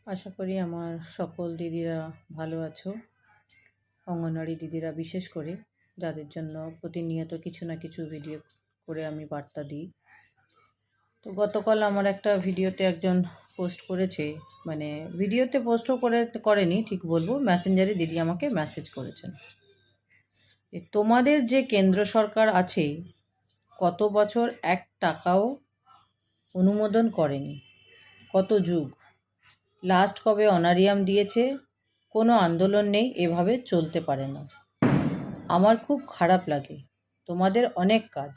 আশা করি আমার সকল দিদিরা ভালো আছো। অঙ্গনওয়াড়ি দিদিরা বিশেষ করে, যাদের জন্য প্রতিনিয়ত কিছু না কিছু ভিডিও করে আমি বার্তা দিই। তো গতকাল আমার একটা ভিডিওতে একজন পোস্ট করেছে, মানে ভিডিওতে পোস্টও করেনি ঠিক বলবো, মেসেঞ্জারে দিদি আমাকে মেসেজ করেছেন। তোমাদের যে কেন্দ্র সরকার আছে, কত বছর এক টাকাও অনুমোদন করেনি, কত যুগ, লাস্ট কবে অনারিয়াম দিয়েছে, কোনো আন্দোলন নেই, এভাবে চলতে পারে না। আমার খুব খারাপ লাগে। তোমাদের অনেক কাজ।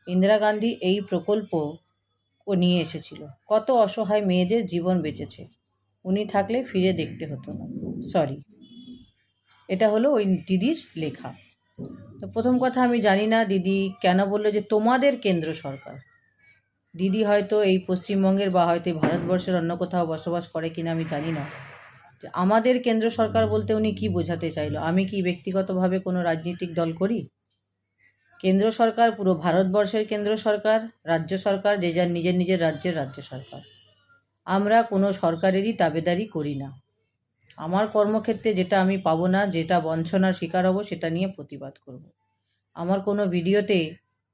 ইন্দিরা গান্ধী এই প্রকল্প নিয়ে এসেছিল, কত অসহায় মেয়েদের জীবন বেঁচেছে। উনি থাকলে ফিরে দেখতে হতো না। সরি, এটা হলো ওই দিদির লেখা। তো প্রথম কথা, আমি জানি না দিদি কেন বললো যে তোমাদের কেন্দ্র সরকার। দিদি হয়তো এই পশ্চিমবঙ্গের বা হয়তো ভারতবর্ষের অন্য কোথাও বসবাস করে কিনা আমি জানি না। যে আমাদের কেন্দ্র সরকার বলতে উনি কি বোঝাতে চাইলো? আমি কি ব্যক্তিগতভাবে কোনো রাজনৈতিক দল করি? কেন্দ্র সরকার পুরো ভারতবর্ষের কেন্দ্র সরকার, রাজ্য সরকার যে যার নিজের নিজের রাজ্যের রাজ্য সরকার। আমরা কোনো সরকারেরই দাবেদারি করি না। আমার কর্মক্ষেত্রে যেটা আমি পাবো না, যেটা বঞ্চনার শিকার হব, সেটা নিয়ে প্রতিবাদ করব। আমার কোনো ভিডিওতে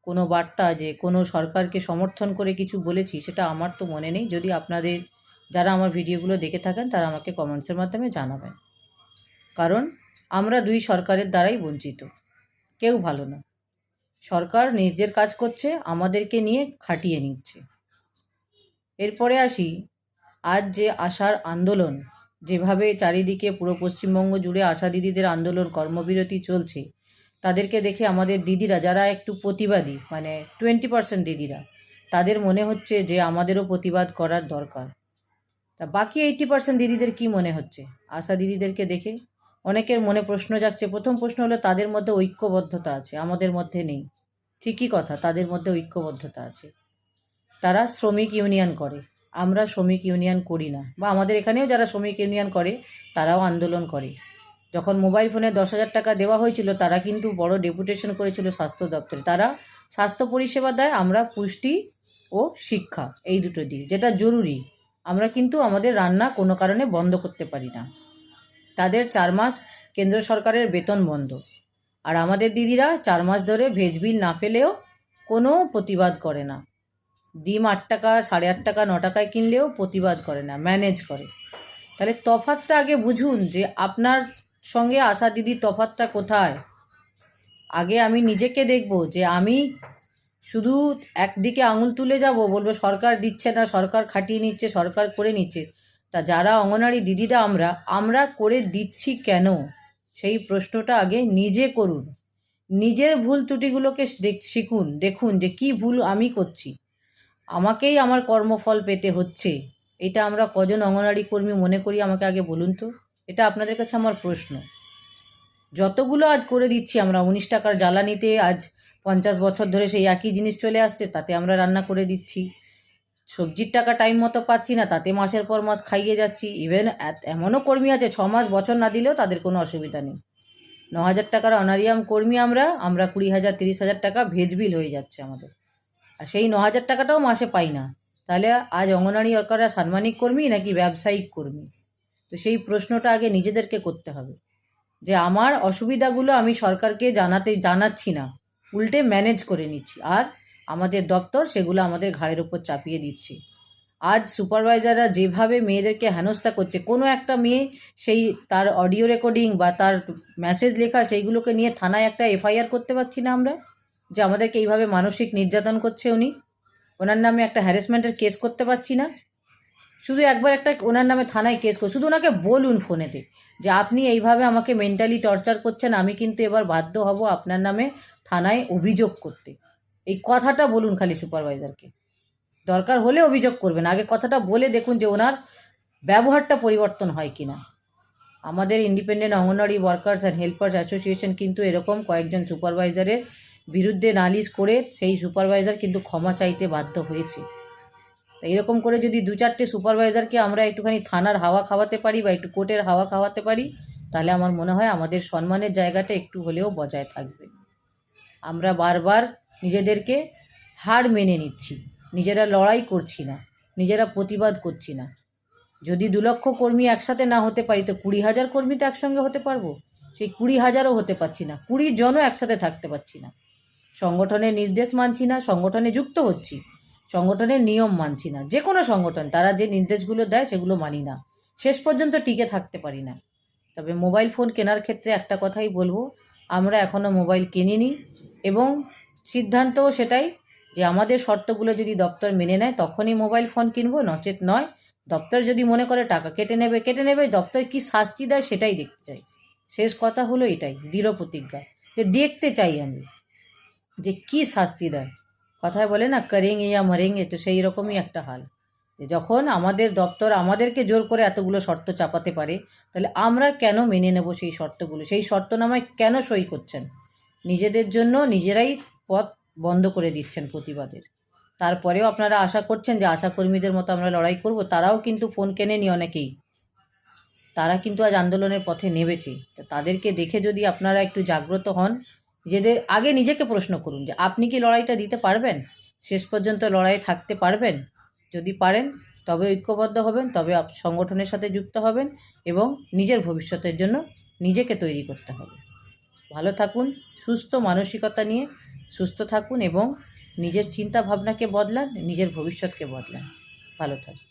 কোনো বার্তা যে কোনো সরকারকে সমর্থন করে কিছু বলেছি, সেটা আমার তো মনে নেই। যদি আপনাদের যারা আমার ভিডিওগুলো দেখে থাকেন তারা আমাকে কমেন্টসের মাধ্যমে জানাবেন। কারণ আমরা দুই সরকারের দ্বারাই বঞ্চিত, কেউ ভালো না। সরকার নিজের কাজ করছে, আমাদেরকে নিয়ে খাটিয়ে নিচ্ছে। এরপরে আসি, আজ যে আশার আন্দোলন, যেভাবে চারিদিকে পুরো পশ্চিমবঙ্গ জুড়ে আশা দিদিদের আন্দোলন, কর্মবিরতি চলছে, তাদেরকে দেখে আমাদের দিদিরা যারা একটু প্রতিবাদী, মানে 20% দিদিরা, তাদের মনে হচ্ছে যে আমাদেরও প্রতিবাদ করার দরকার। তা বাকি 80% দিদিদের কি মনে হচ্ছে আশা দিদিদেরকে দেখে? অনেকের মনে প্রশ্ন জাগছে। প্রথম প্রশ্ন হলো, তাদের মধ্যে ঐক্যবদ্ধতা আছে, আমাদের মধ্যে নেই। ঠিকই কথা, তাদের মধ্যে ঐক্যবদ্ধতা আছে। তারা শ্রমিক ইউনিয়ন করে, আমরা শ্রমিক ইউনিয়ন করি না। বা আমাদের এখানেও যারা শ্রমিক ইউনিয়ন করে তারাও আন্দোলন করে। যখন মোবাইল ফোনে 10,000 টাকা দেওয়া হয়েছিল, তারা কিন্তু বড় ডেপুটেশন করেছিল স্বাস্থ্য দপ্তরে। তারা স্বাস্থ্য পরিষেবা দেয়, আমরা পুষ্টি ও শিক্ষা, এই দুটো দিক যেটা জরুরি। আমরা কিন্তু আমাদের রান্না কোনো কারণে বন্ধ করতে পারি না। তাদের 4 মাস কেন্দ্র সরকারের বেতন বন্ধ, আর আমাদের দিদিরা 4 মাস ধরে ভেজ বিল না পেলেও কোনো প্রতিবাদ করে না। ডিম 8 টাকা, 8.5 টাকা, 9 টাকায় কিনলেও প্রতিবাদ করে না, ম্যানেজ করে। তাহলে তফাৎটা আগে বুঝুন যে আপনার সঙ্গে আশা দিদির তফাৎটা কোথায়। আগে আমি নিজেকে দেখব, যে আমি শুধু একদিকে আঙুল তুলে যাব, বলবো সরকার দিচ্ছে না, সরকার খাটিয়ে নিচ্ছে, সরকার করে নিচ্ছে। তা যারা অঙ্গনওয়াড়ি দিদিরা আমরা করে দিচ্ছি কেন, সেই প্রশ্নটা আগে নিজে করুন। নিজের ভুল ত্রুটিগুলোকে শিখুন, দেখুন যে কি ভুল আমি করছি, আমাকেই আমার কর্মফল পেতে হচ্ছে। এটা আমরা কজন অঙ্গনওয়াড়ি কর্মী মনে করি আমাকে আগে বলুন তো। এটা আপনাদের কাছে আমার প্রশ্ন। যতগুলো আজ করে দিচ্ছি আমরা, 19 টাকার জ্বালানিতে আজ 50 বছর ধরে সেই একই জিনিস চলে আসছে, তাতে আমরা রান্না করে দিচ্ছি। সবজির টাকা টাইম মতো পাচ্ছি না, তাতে মাসের পর মাস খাইয়ে যাচ্ছি। ইভেন এমনও কর্মী আছে 6 মাস বছর না দিলেও তাদের কোনো অসুবিধা নেই। 9,000 টাকার অনারিয়াম কর্মী আমরা 20,000 30,000 টাকা ভেজ বিল হয়ে যাচ্ছে আমাদের, আর সেই 9,000 টাকাটাও মাসে পাই না। তাহলে আজ অঙ্গনওয়াড়ি ওয়ার্কাররা সাম্মানিক কর্মী নাকি ব্যবসায়িক কর্মী? তো সেই প্রশ্নটা আগে নিজেদেরকে করতে হবে, যে আমার অসুবিধাগুলো আমি সরকারকে জানাচ্ছি না, উল্টে ম্যানেজ করে নিচ্ছি, আর আমাদের দপ্তর সেগুলো আমাদের ঘাড়ের ওপর চাপিয়ে দিচ্ছে। আজ সুপারভাইজাররা যেভাবে মেয়েদেরকে হেনস্থা করছে, কোনো একটা মেয়ে সেই তার অডিও রেকর্ডিং বা তার মেসেজ লেখা, সেইগুলোকে নিয়ে থানায় একটা এফআইআর করতে পারছি না আমরা, যে আমাদেরকে এইভাবে মানসিক নির্যাতন করছে উনি, ওনার নামে একটা হ্যারাসমেন্টের কেস করতে পারছি না। শুধু একবার একটা ওনার নামে থানায় কেস করুন, শুধু ওনাকে বলুন ফোনেতে যে আপনি এইভাবে আমাকে মেন্টালি টর্চার করছেন, আমি কিন্তু এবার বাধ্য হব আপনার নামে থানায় অভিযোগ করতে। এই কথাটা বলুন খালি সুপারভাইজারকে। দরকার হলে অভিযোগ করবেন, আগে কথাটা বলে দেখুন যে ওনার ব্যবহারটা পরিবর্তন হয় কিনা। আমাদের independent anganwadi workers and helpers association কিন্তু এরকম কয়েকজন সুপারভাইজারের বিরুদ্ধে নালিশ করে সেই সুপারভাইজার কিন্তু ক্ষমা চাইতে বাধ্য হয়েছে। তা এরকম করে যদি 2-4টে সুপারভাইজারকে আমরা একটুখানি থানার হাওয়া খাওয়াতে পারি বা একটু কোর্টের হাওয়া খাওয়াতে পারি, তাহলে আমার মনে হয় আমাদের সম্মানের জায়গাটা একটু হলেও বজায় থাকবে। আমরা বারবার নিজেদেরকে হার মেনে নিচ্ছি, নিজেরা লড়াই করছি না, নিজেরা প্রতিবাদ করছি না। যদি 2 লক্ষ কর্মী একসাথে না হতে পারি তো 20,000 কর্মী তো একসঙ্গে হতে পারবো। সেই 20,000ও হতে পারছি না, 20 জনও একসাথে থাকতে পারছি না। সংগঠনের নির্দেশ মানছি না, সংগঠনে যুক্ত হচ্ছি, সংগঠনের নিয়ম মানছি না। যে কোনো সংগঠন তারা যে নির্দেশগুলো দেয় সেগুলো মানি না, শেষ পর্যন্ত টিকে থাকতে পারি না। তবে মোবাইল ফোন কেনার ক্ষেত্রে একটা কথাই বলবো, আমরা এখনও মোবাইল কিনিনি এবং সিদ্ধান্তও সেটাই যে আমাদের শর্তগুলো যদি দপ্তর মেনে নেয় তখনই মোবাইল ফোন কিনবো, নচেত নয়। দপ্তর যদি মনে করে টাকা কেটে নেবে, দপ্তর কী শাস্তি দেয় সেটাই দেখতে চাই। শেষ কথা হলো এটাই, দৃঢ় প্রতিজ্ঞা যে দেখতে চাই আমি যে কী শাস্তি দেয়। কথায় বলে না করেঙ্গে ইয়া মরেঙ্গে, তো সেই রকমই একটা হাল যে যখন আমাদের দপ্তর আমাদেরকে জোর করে এতগুলো শর্ত চাপাতে পারে, তাহলে আমরা কেন মেনে নেব সেই শর্তগুলো? সেই শর্তনামায় কেন সই করছেন? নিজেদের জন্য নিজেরাই পথ বন্ধ করে দিচ্ছেন প্রতিবাদের। তারপরেও আপনারা আশা করছেন যে আশাকর্মীদের মতো আমরা লড়াই করব। তারাও কিন্তু ফোন কেনেনি অনেকেই, তারা কিন্তু আজ আন্দোলনের পথে নেমেছে। তো তাদেরকে দেখে যদি আপনারা একটু জাগ্রত হন, আগে নিজেকে প্রশ্ন করুন যে আপনি কি লড়াইটা দিতে পারবেন, শেষ পর্যন্ত লড়াইয়ে থাকতে পারবেন? যদি পারেন তবে ঐক্যবদ্ধ হবেন, তবে সংগঠনের সাথে যুক্ত হবেন এবং নিজের ভবিষ্যতের জন্য নিজেকে তৈরি করতে হবে। ভালো থাকুন, সুস্থ মানসিকতা নিয়ে সুস্থ থাকুন এবং নিজের চিন্তা ভাবনাকে বদলান, নিজের ভবিষ্যৎকে বদলান। ভালো থাকুন।